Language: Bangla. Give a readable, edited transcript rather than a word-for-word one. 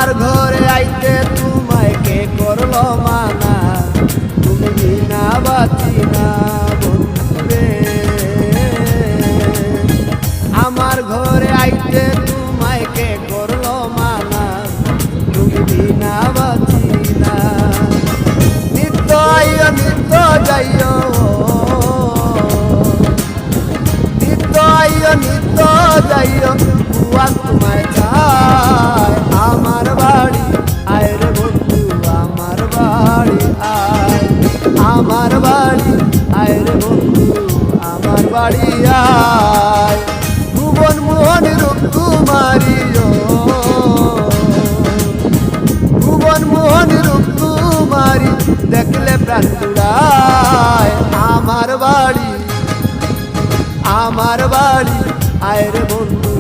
আমার ঘরে আইতে তোমায় কে করলো মানা, তুমি বিনা বাঁচি না বন্ধুরে। আমার ঘরে আইতে তোমায় কে করলো মানা, তুমি বিনা বাঁচি না। নিত্য আইও নিত্য যাইও, নিত্য আইও নিত্য যাইও, ভুয়ান তোমায় চায়। আমার বাড়ি আয় রে বন্ধু, আমার বাড়ি আয়, আমার বাড়ি আয় রে বন্ধু, আমার বাড়ি আয়। ভুবন মোহন রূপ তোমারিও, ভুবন মোহন রূপ তোমারি, দেখলে প্রাণ জুড়ায়। আমার বাড়ি, আমার বাড়ি আয় রে বন্ধু,